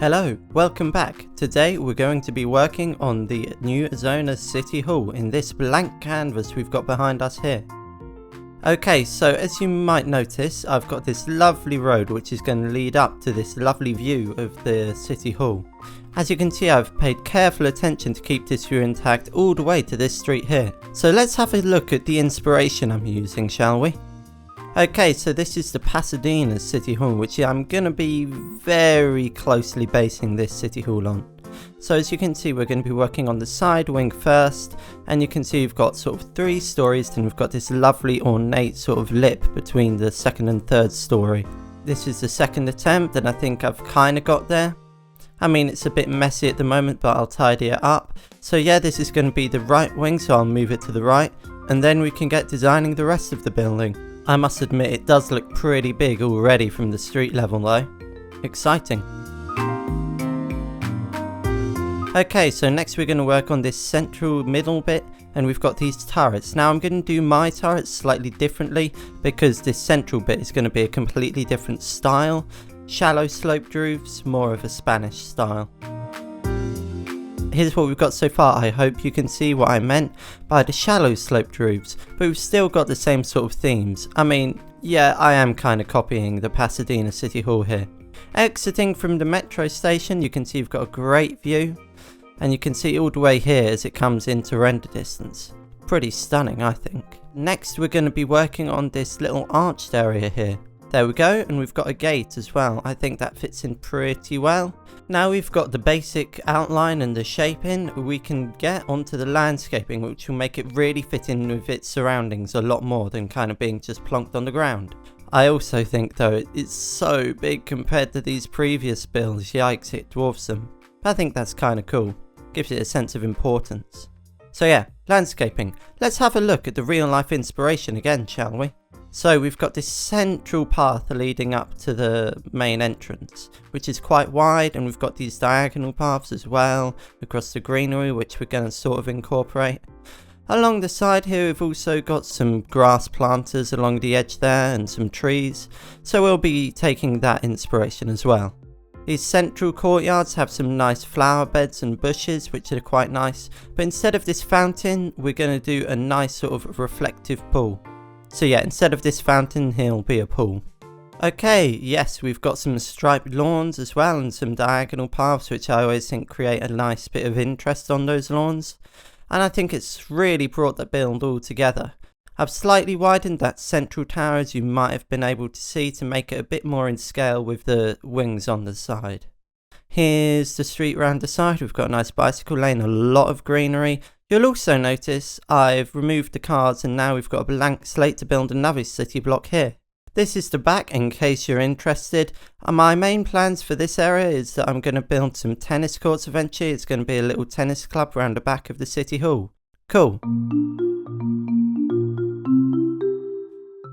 Hello, welcome back. Today we're going to be working on the new Azona City Hall in this blank canvas we've got behind us here. Okay, so as you might notice, I've got this lovely road which is going to lead up to this lovely view of the City Hall. As you can see, I've paid careful attention to keep this view intact all the way to this street here. So let's have a look at the inspiration I'm using, shall we? Okay, so this is the Pasadena City Hall, which I'm going to be very closely basing this City Hall on. So as you can see, we're going to be working on the side wing first, and you can see we've got sort of 3 stories, and we've got this lovely ornate sort of lip between the second and third story. This is the second attempt, and I think I've kind of got there. I mean, it's a bit messy at the moment, but I'll tidy it up. So yeah, this is going to be the right wing, so I'll move it to the right, and then we can get designing the rest of the building. I must admit, it does look pretty big already from the street level though. Exciting. Okay, so next we're going to work on this central middle bit, and we've got these turrets. Now I'm going to do my turrets slightly differently because this central bit is going to be a completely different style. Shallow sloped roofs, more of a Spanish style. Here's what we've got so far. I hope you can see what I meant by the shallow sloped roofs, but we've still got the same sort of themes. I mean, yeah, I am kind of copying the Pasadena City Hall here. Exiting from the metro station, you can see you've got a great view, and you can see all the way here as it comes into render distance. Pretty stunning, I think. Next, we're going to be working on this little arched area here. There we go, and we've got a gate as well. I think that fits in pretty well. Now we've got the basic outline and the shape in, we can get onto the landscaping, which will make it really fit in with its surroundings a lot more than kind of being just plonked on the ground. I also think though it's so big compared to these previous builds, yikes, it dwarfs them. But I think that's kind of cool, gives it a sense of importance. So yeah, landscaping. Let's have a look at the real life inspiration again, shall we? So we've got this central path leading up to the main entrance, which is quite wide, and we've got these diagonal paths as well across the greenery, which we're going to sort of incorporate. Along the side here we've also got some grass planters along the edge there and some trees, so we'll be taking that inspiration as well. These central courtyards have some nice flower beds and bushes, which are quite nice, but instead of this fountain we're going to do a nice sort of reflective pool. So yeah, instead of this fountain, here'll be a pool. Okay, yes, we've got some striped lawns as well and some diagonal paths, which I always think create a nice bit of interest on those lawns. And I think it's really brought the build all together. I've slightly widened that central tower, as you might have been able to see, to make it a bit more in scale with the wings on the side. Here's the street round the side. We've got a nice bicycle lane, a lot of greenery. You'll also notice I've removed the cars, and now we've got a blank slate to build another city block here. This is the back in case you're interested. My main plans for this area is that I'm going to build some tennis courts eventually. It's going to be a little tennis club around the back of the City Hall. Cool.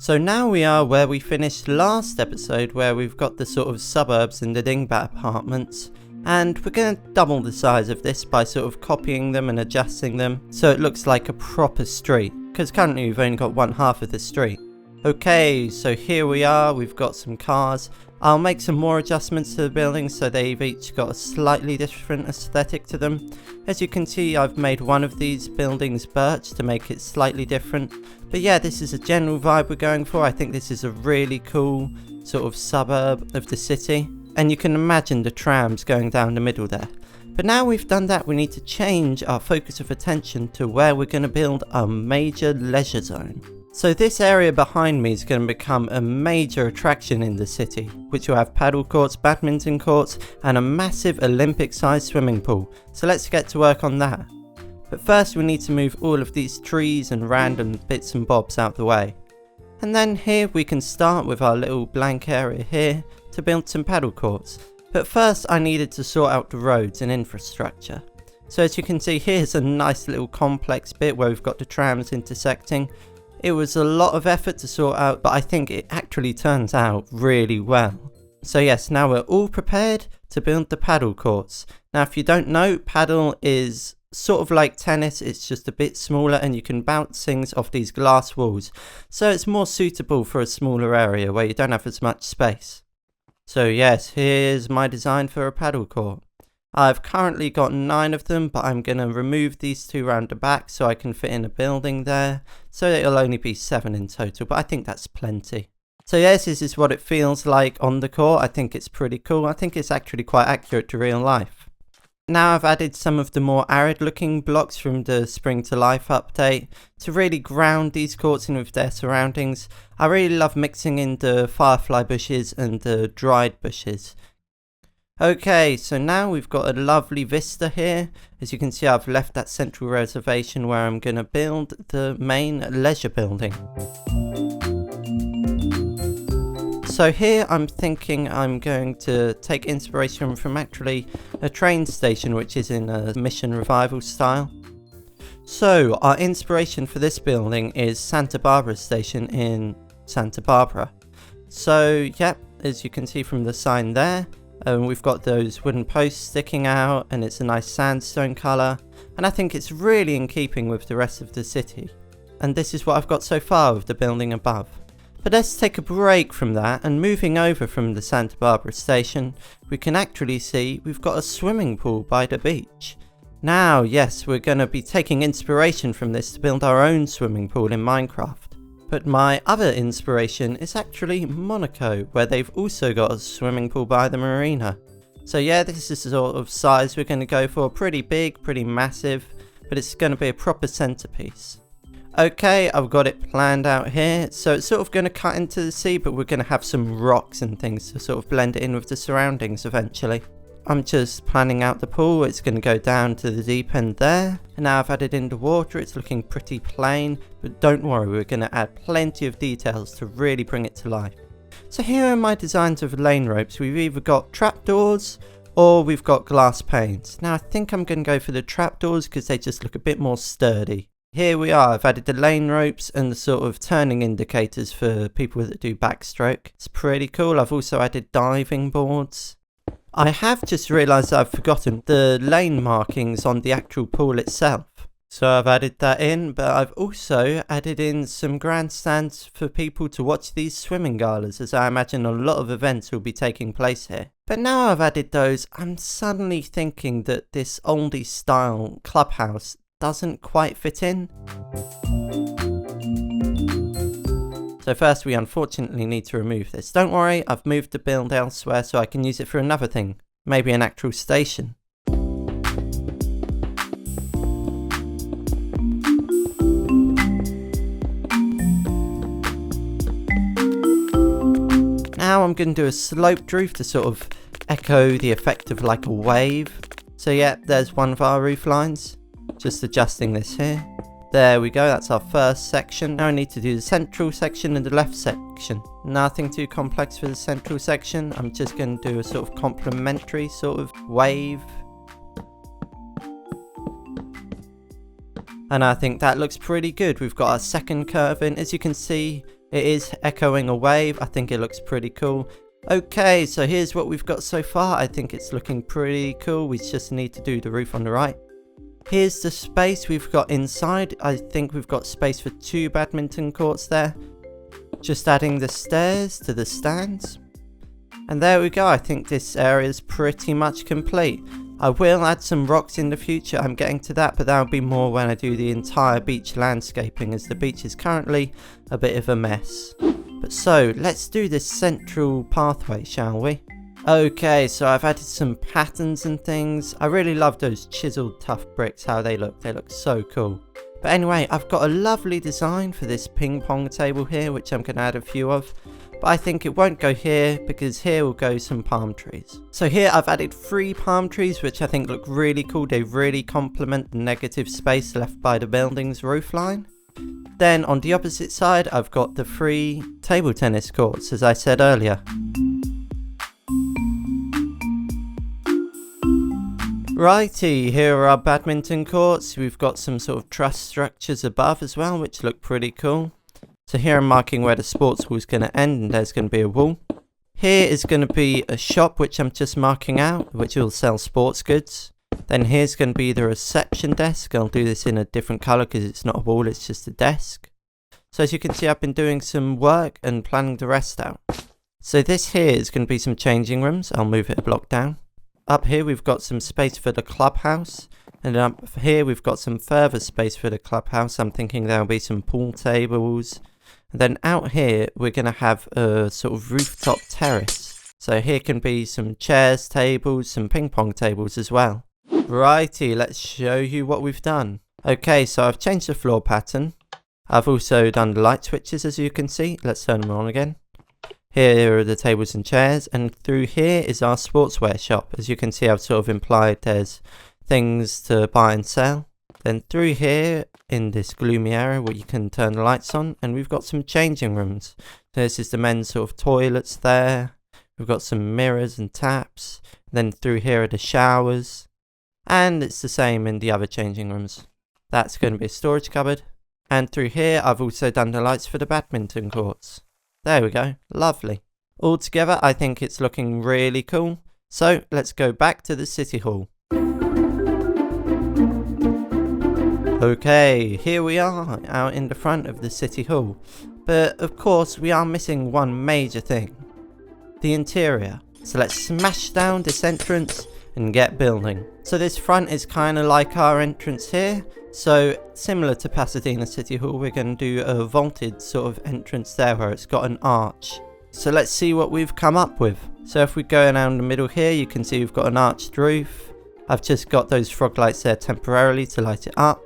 So now we are where we finished last episode, where we've got the sort of suburbs and the Dingbat apartments. And we're going to double the size of this by sort of copying them and adjusting them so it looks like a proper street, because currently we've only got one half of the street. Okay, so here we are, we've got some cars. I'll make some more adjustments to the buildings so they've each got a slightly different aesthetic to them. As you can see, I've made one of these buildings birch to make it slightly different. But yeah, this is a general vibe we're going for. I think this is a really cool sort of suburb of the city. And you can imagine the trams going down the middle there. But now we've done that, we need to change our focus of attention to where we're going to build our major leisure zone. So this area behind me is going to become a major attraction in the city, which will have paddle courts, badminton courts, and a massive Olympic-sized swimming pool. So let's get to work on that. But first we need to move all of these trees and random bits and bobs out the way. And then here we can start with our little blank area here to build some paddle courts. But first I needed to sort out the roads and infrastructure. So as you can see, here's a nice little complex bit where we've got the trams intersecting. It was a lot of effort to sort out, but I think it actually turns out really well. So yes, now we're all prepared to build the paddle courts. Now if you don't know, paddle is sort of like tennis, it's just a bit smaller and you can bounce things off these glass walls. So it's more suitable for a smaller area where you don't have as much space. So yes, here's my design for a paddle court. I've currently got 9 of them, but I'm going to remove these 2 round the back so I can fit in a building there. So it'll only be 7 in total, but I think that's plenty. So yes, this is what it feels like on the court. I think it's pretty cool. I think it's actually quite accurate to real life. Now I've added some of the more arid looking blocks from the Spring to Life update to really ground these courts in with their surroundings. I really love mixing in the firefly bushes and the dried bushes. Okay, so now we've got a lovely vista here. As you can see, I've left that central reservation where I'm going to build the main leisure building. So here I'm thinking I'm going to take inspiration from actually a train station which is in a Mission Revival style. So our inspiration for this building is Santa Barbara station in Santa Barbara. So yep, as you can see from the sign there, we've got those wooden posts sticking out and it's a nice sandstone colour, and I think it's really in keeping with the rest of the city. And this is what I've got so far with the building above. But let's take a break from that, and moving over from the Santa Barbara station, we can actually see we've got a swimming pool by the beach. Now yes, we're going to be taking inspiration from this to build our own swimming pool in Minecraft. But my other inspiration is actually Monaco, where they've also got a swimming pool by the marina. So yeah, this is the sort of size we're going to go for. Pretty big, pretty massive, but it's going to be a proper centerpiece. Okay, I've got it planned out here. So it's sort of going to cut into the sea, but we're going to have some rocks and things to sort of blend it in with the surroundings eventually. I'm just planning out the pool. It's going to go down to the deep end there. And now I've added in the water. It's looking pretty plain, but don't worry, we're going to add plenty of details to really bring it to life. So here are my designs of lane ropes. We've either got trapdoors or we've got glass panes. Now I think I'm going to go for the trapdoors because they just look a bit more sturdy. Here we are. I've added the lane ropes and the sort of turning indicators for people that do backstroke. It's pretty cool. I've also added diving boards. I have just realised I've forgotten the lane markings on the actual pool itself. So I've added that in, but I've also added in some grandstands for people to watch these swimming galas, as I imagine a lot of events will be taking place here. But now I've added those, I'm suddenly thinking that this oldie style clubhouse doesn't quite fit in. So first we unfortunately need to remove this. Don't worry, I've moved the build elsewhere so I can use it for another thing. Maybe an actual station. Now I'm going to do a sloped roof to sort of echo the effect of like a wave. So yeah, there's one of our roof lines. Just adjusting this here. There we go, that's our first section. Now I need to do the central section and the left section. Nothing too complex for the central section. I'm just going to do a sort of complementary sort of wave. And I think that looks pretty good. We've got our second curve in. As you can see, it is echoing a wave. I think it looks pretty cool. Okay, so here's what we've got so far. I think it's looking pretty cool. We just need to do the roof on the right. Here's the space we've got inside. I think we've got space for 2 badminton courts there. Just adding the stairs to the stands. And there we go. I think this area is pretty much complete. I will add some rocks in the future. I'm getting to that, but that'll be more when I do the entire beach landscaping, as the beach is currently a bit of a mess. But so, let's do this central pathway, shall we? Okay, so I've added some patterns and things. I really love those chiseled tough bricks, how they look. They look so cool. But anyway, I've got a lovely design for this ping pong table here, which I'm going to add a few of. But I think it won't go here, because here will go some palm trees. So here I've added 3 palm trees, which I think look really cool. They really complement the negative space left by the building's roofline. Then on the opposite side, I've got the 3 table tennis courts, as I said earlier. Righty, here are our badminton courts. We've got some sort of truss structures above as well, which look pretty cool. So here I'm marking where the sports wall is going to end, and there's going to be a wall. Here is going to be a shop, which I'm just marking out, which will sell sports goods. Then here's going to be the reception desk. I'll do this in a different colour because it's not a wall, it's just a desk. So as you can see, I've been doing some work and planning the rest out. So this here is going to be some changing rooms. I'll move it a block down. Up here we've got some space for the clubhouse. And up here we've got some further space for the clubhouse. I'm thinking there'll be some pool tables. And then out here we're going to have a sort of rooftop terrace. So here can be some chairs, tables, some ping pong tables as well. Righty, let's show you what we've done. Okay, so I've changed the floor pattern. I've also done the light switches, as you can see. Let's turn them on again. Here are the tables and chairs, and through here is our sportswear shop. As you can see, I've sort of implied there's things to buy and sell. Then through here in this gloomy area where you can turn the lights on, and we've got some changing rooms. This is the men's sort of toilets there. We've got some mirrors and taps. Then through here are the showers. And it's the same in the other changing rooms. That's going to be a storage cupboard. And through here I've also done the lights for the badminton courts. There we go, lovely. Altogether I think it's looking really cool. So let's go back to the city hall. Okay, here we are out in the front of the city hall. But of course we are missing one major thing. The interior. So let's smash down this entrance and get building. So this front is kind of like our entrance here. So similar to Pasadena City Hall, we're going to do a vaulted sort of entrance there where it's got an arch. So let's see what we've come up with. So if we go down the middle here, you can see we've got an arched roof. I've just got those frog lights there temporarily to light it up.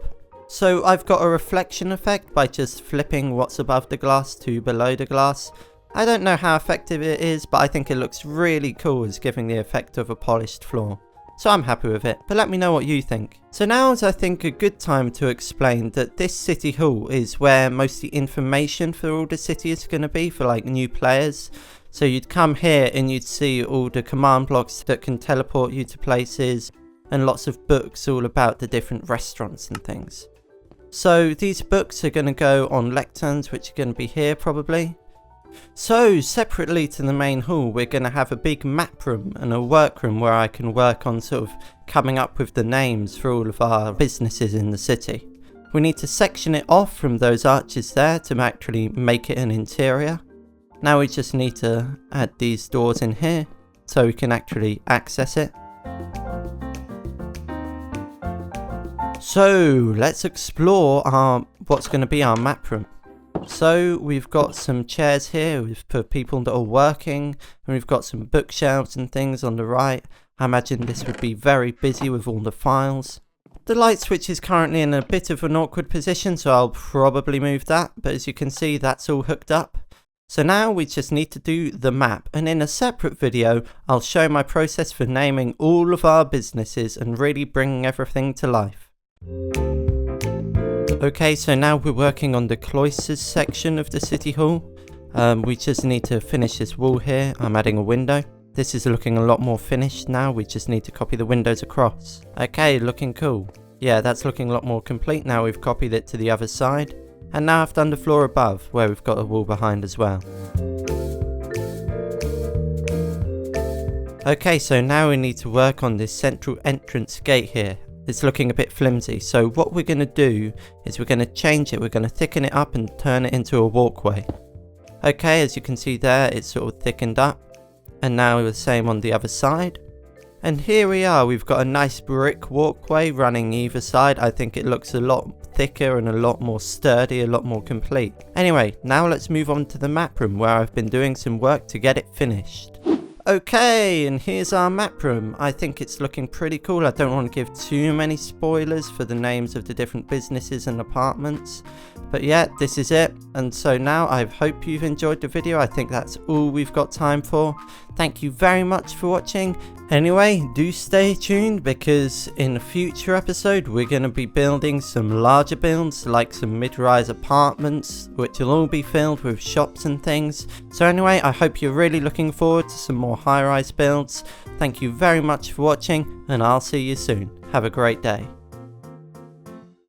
So I've got a reflection effect by just flipping what's above the glass to below the glass. I don't know how effective it is, but I think it looks really cool as giving the effect of a polished floor. So I'm happy with it, but let me know what you think. So now is I think a good time to explain that this city hall is where most of the information for all the city is going to be for like new players. So you'd come here and you'd see all the command blocks that can teleport you to places and lots of books all about the different restaurants and things. So these books are going to go on lecterns, which are going to be here probably. So separately to the main hall, we're going to have a big map room and a workroom where I can work on sort of coming up with the names for all of our businesses in the city. We need to section it off from those arches there to actually make it an interior. Now we just need to add these doors in here so we can actually access it. So let's explore what's going to be our map room. So we've got some chairs here for people that are working, and we've got some bookshelves and things on the right. I imagine this would be very busy with all the files. The light switch is currently in a bit of an awkward position, so I'll probably move that, but as you can see that's all hooked up. So now we just need to do the map, and in a separate video I'll show my process for naming all of our businesses and really bringing everything to life. Okay, so now we're working on the cloisters section of the city hall. We just need to finish this wall here. I'm adding a window. This is looking a lot more finished now. We just need to copy the windows across. Okay, looking cool. Yeah, that's looking a lot more complete now. We've copied it to the other side. And now I've done the floor above, where we've got a wall behind as well. Okay, so now we need to work on this central entrance gate here. It's looking a bit flimsy, so what we're going to do is we're going to change it. We're going to thicken it up and turn it into a walkway. Okay, as you can see there, it's sort of thickened up. And now the same on the other side. And here we are, we've got a nice brick walkway running either side. I think it looks a lot thicker and a lot more sturdy, a lot more complete. Anyway, now let's move on to the map room where I've been doing some work to get it finished. Okay, and here's our map room. I think it's looking pretty cool. I don't want to give too many spoilers for the names of the different businesses and apartments. But yeah, this is it. And so now I hope you've enjoyed the video. I think that's all we've got time for. Thank you very much for watching. Anyway, do stay tuned because in a future episode we're going to be building some larger builds like some mid-rise apartments which will all be filled with shops and things. So anyway, I hope you're really looking forward to some more high-rise builds. Thank you very much for watching and I'll see you soon. Have a great day.